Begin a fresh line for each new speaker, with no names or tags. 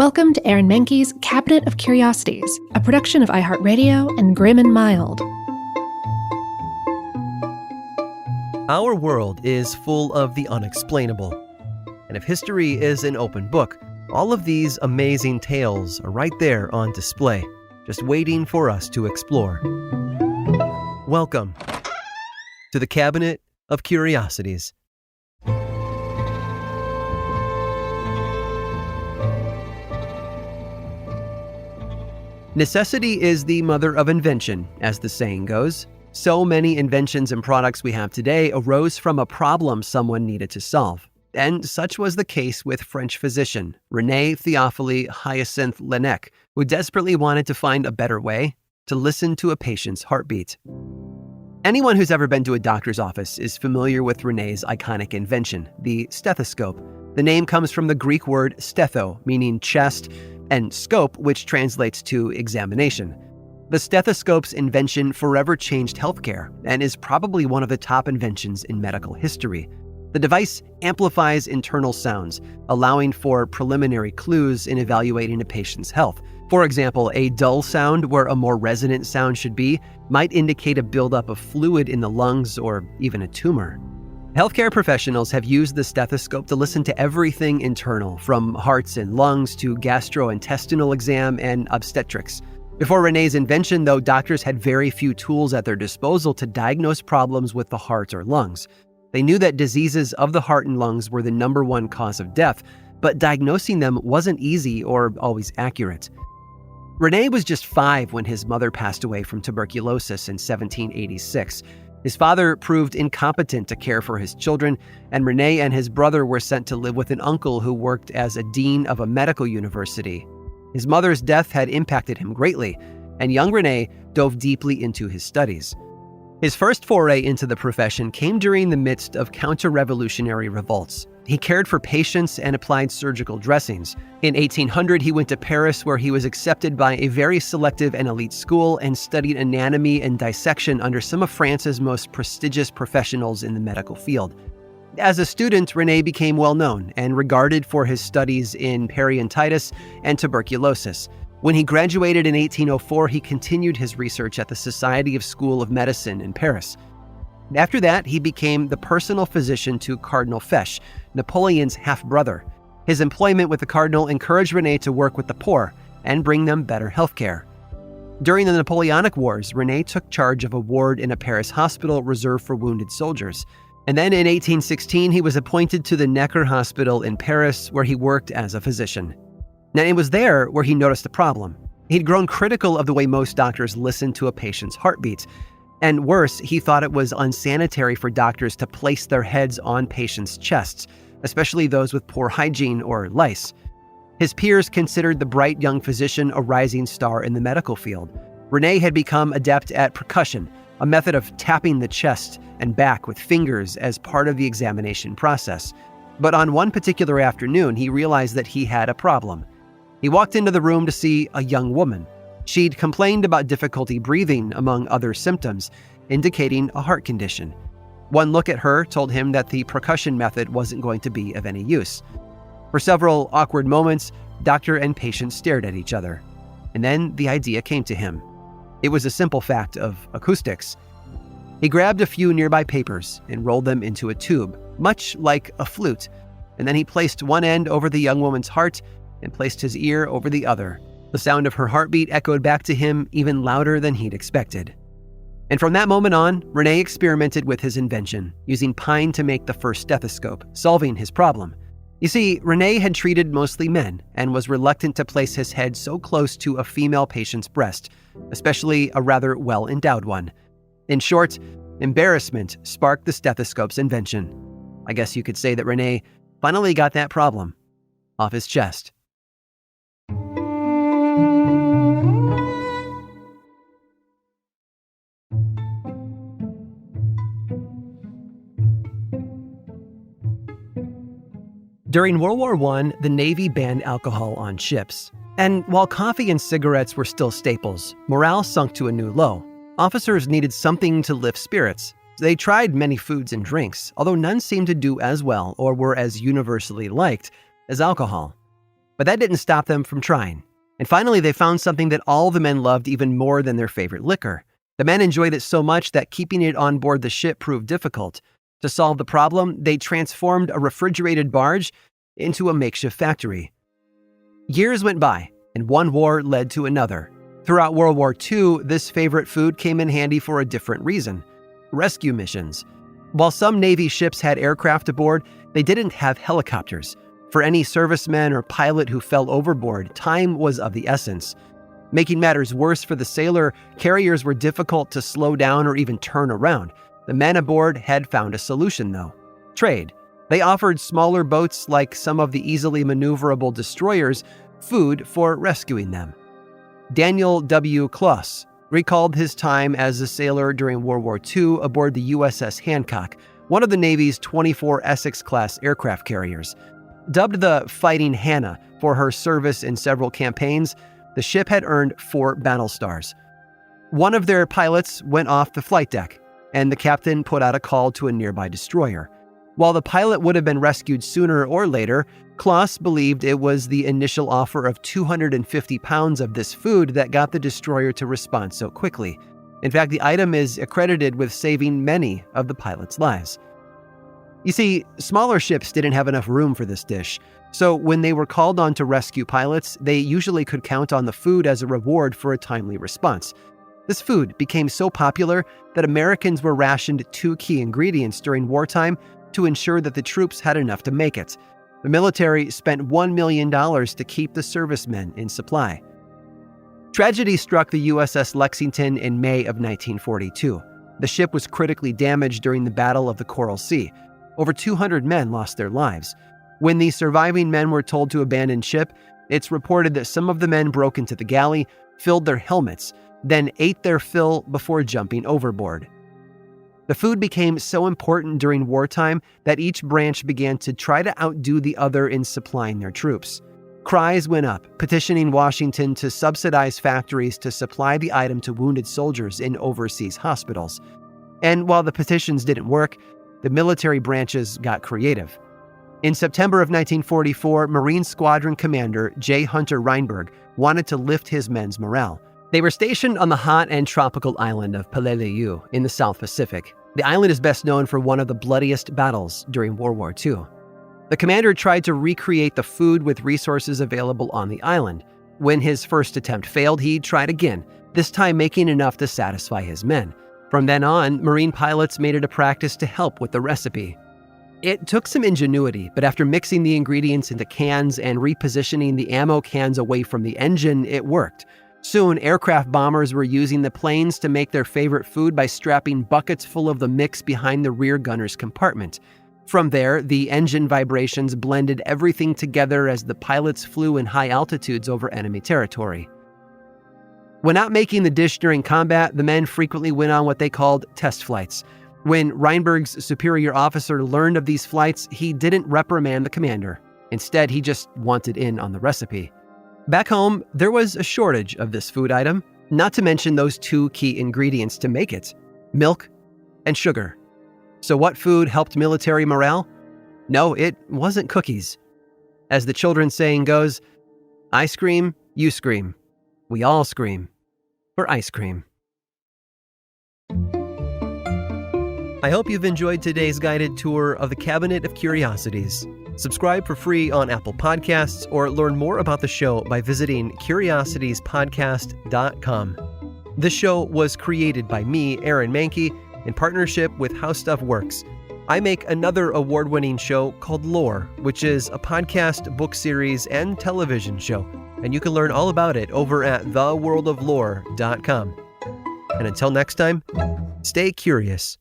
Welcome to Aaron Mahnke's Cabinet of Curiosities, a production of iHeartRadio and Grim and Mild.
Our world is full of the unexplainable. And if history is an open book, all of these amazing tales are right there on display, just waiting for us to explore. Welcome to the Cabinet of Curiosities. Necessity is the mother of invention, as the saying goes. So many inventions and products we have today arose from a problem someone needed to solve. And such was the case with French physician René Théophile Hyacinthe Laennec, who desperately wanted to find a better way to listen to a patient's heartbeat. Anyone who's ever been to a doctor's office is familiar with René's iconic invention, the stethoscope. The name comes from the Greek word stetho, meaning chest, and scope, which translates to examination. The stethoscope's invention forever changed healthcare and is probably one of the top inventions in medical history. The device amplifies internal sounds, allowing for preliminary clues in evaluating a patient's health. For example, a dull sound where a more resonant sound should be might indicate a buildup of fluid in the lungs or even a tumor. Healthcare professionals have used the stethoscope to listen to everything internal, from hearts and lungs to gastrointestinal exam and obstetrics. Before René's invention, though, doctors had very few tools at their disposal to diagnose problems with the heart or lungs. They knew that diseases of the heart and lungs were the number one cause of death, but diagnosing them wasn't easy or always accurate. René was just 5 when his mother passed away from tuberculosis in 1786. His father proved incompetent to care for his children, and René and his brother were sent to live with an uncle who worked as a dean of a medical university. His mother's death had impacted him greatly, and young René dove deeply into his studies. His first foray into the profession came during the midst of counter-revolutionary revolts. He cared for patients and applied surgical dressings. In 1800, he went to Paris, where he was accepted by a very selective and elite school and studied anatomy and dissection under some of France's most prestigious professionals in the medical field. As a student, René became well known and regarded for his studies in periodontitis and tuberculosis. When he graduated in 1804, he continued his research at the Society of School of Medicine in Paris. After that, he became the personal physician to Cardinal Fesch, Napoleon's half-brother. His employment with the cardinal encouraged René to work with the poor and bring them better health care. During the Napoleonic Wars, René took charge of a ward in a Paris hospital reserved for wounded soldiers. And then in 1816, he was appointed to the Necker Hospital in Paris, where he worked as a physician. Now, it was there where he noticed a problem. He'd grown critical of the way most doctors listened to a patient's heartbeat. And worse, he thought it was unsanitary for doctors to place their heads on patients' chests, especially those with poor hygiene or lice. His peers considered the bright young physician a rising star in the medical field. René had become adept at percussion, a method of tapping the chest and back with fingers as part of the examination process. But on one particular afternoon, he realized that he had a problem. He walked into the room to see a young woman. She'd complained about difficulty breathing, among other symptoms, indicating a heart condition. One look at her told him that the percussion method wasn't going to be of any use. For several awkward moments, doctor and patient stared at each other. And then the idea came to him. It was a simple fact of acoustics. He grabbed a few nearby papers and rolled them into a tube, much like a flute, and then he placed one end over the young woman's heart and placed his ear over the other. The sound of her heartbeat echoed back to him even louder than he'd expected. And from that moment on, René experimented with his invention, using pine to make the first stethoscope, solving his problem. You see, René had treated mostly men and was reluctant to place his head so close to a female patient's breast, especially a rather well-endowed one. In short, embarrassment sparked the stethoscope's invention. I guess you could say that René finally got that problem off his chest. During World War I, the Navy banned alcohol on ships. And while coffee and cigarettes were still staples, morale sunk to a new low. Officers needed something to lift spirits. They tried many foods and drinks, although none seemed to do as well or were as universally liked as alcohol. But that didn't stop them from trying. And finally, they found something that all the men loved even more than their favorite liquor. The men enjoyed it so much that keeping it on board the ship proved difficult. To solve the problem, they transformed a refrigerated barge into a makeshift factory. Years went by, and one war led to another. Throughout World War II, this favorite food came in handy for a different reason: rescue missions. While some Navy ships had aircraft aboard, they didn't have helicopters. For any serviceman or pilot who fell overboard, time was of the essence. Making matters worse for the sailor, carriers were difficult to slow down or even turn around. The men aboard had found a solution, though: trade. They offered smaller boats, like some of the easily maneuverable destroyers, food for rescuing them. Daniel W. Kloss recalled his time as a sailor during World War II aboard the USS Hancock, one of the Navy's 24 Essex-class aircraft carriers. Dubbed the Fighting Hannah for her service in several campaigns, the ship had earned 4 battle stars. One of their pilots went off the flight deck, and the captain put out a call to a nearby destroyer. While the pilot would have been rescued sooner or later, Kloss believed it was the initial offer of 250 pounds of this food that got the destroyer to respond so quickly. In fact, the item is accredited with saving many of the pilot's lives. You see, smaller ships didn't have enough room for this dish, so when they were called on to rescue pilots, they usually could count on the food as a reward for a timely response. This food became so popular that Americans were rationed 2 key ingredients during wartime to ensure that the troops had enough to make it. The military spent $1 million to keep the servicemen in supply. Tragedy struck the USS Lexington in May of 1942. The ship was critically damaged during the Battle of the Coral Sea. Over 200 men lost their lives. When the surviving men were told to abandon ship, it's reported that some of the men broke into the galley, filled their helmets, then ate their fill before jumping overboard. The food became so important during wartime that each branch began to try to outdo the other in supplying their troops. Cries went up, petitioning Washington to subsidize factories to supply the item to wounded soldiers in overseas hospitals. And while the petitions didn't work, the military branches got creative. In September of 1944, Marine Squadron Commander J. Hunter Reinberg wanted to lift his men's morale. They were stationed on the hot and tropical island of Peleliu in the South Pacific. The island is best known for one of the bloodiest battles during World War II. The commander tried to recreate the food with resources available on the island. When his first attempt failed, he tried again, this time making enough to satisfy his men. From then on, Marine pilots made it a practice to help with the recipe. It took some ingenuity, but after mixing the ingredients into cans and repositioning the ammo cans away from the engine, it worked. Soon, aircraft bombers were using the planes to make their favorite food by strapping buckets full of the mix behind the rear gunner's compartment. From there, the engine vibrations blended everything together as the pilots flew in high altitudes over enemy territory. When out making the dish during combat, the men frequently went on what they called test flights. When Reinberg's superior officer learned of these flights, he didn't reprimand the commander. Instead, he just wanted in on the recipe. Back home, there was a shortage of this food item, not to mention those 2 key ingredients to make it: milk and sugar. So what food helped military morale? No, it wasn't cookies. As the children's saying goes, I scream, you scream. We all scream for ice cream. I hope you've enjoyed today's guided tour of the Cabinet of Curiosities. Subscribe for free on Apple Podcasts or learn more about the show by visiting curiositiespodcast.com. This show was created by me, Aaron Mahnke, in partnership with How Stuff Works. I make another award-winning show called Lore, which is a podcast, book series, and television show, and you can learn all about it over at theworldoflore.com. And until next time, stay curious.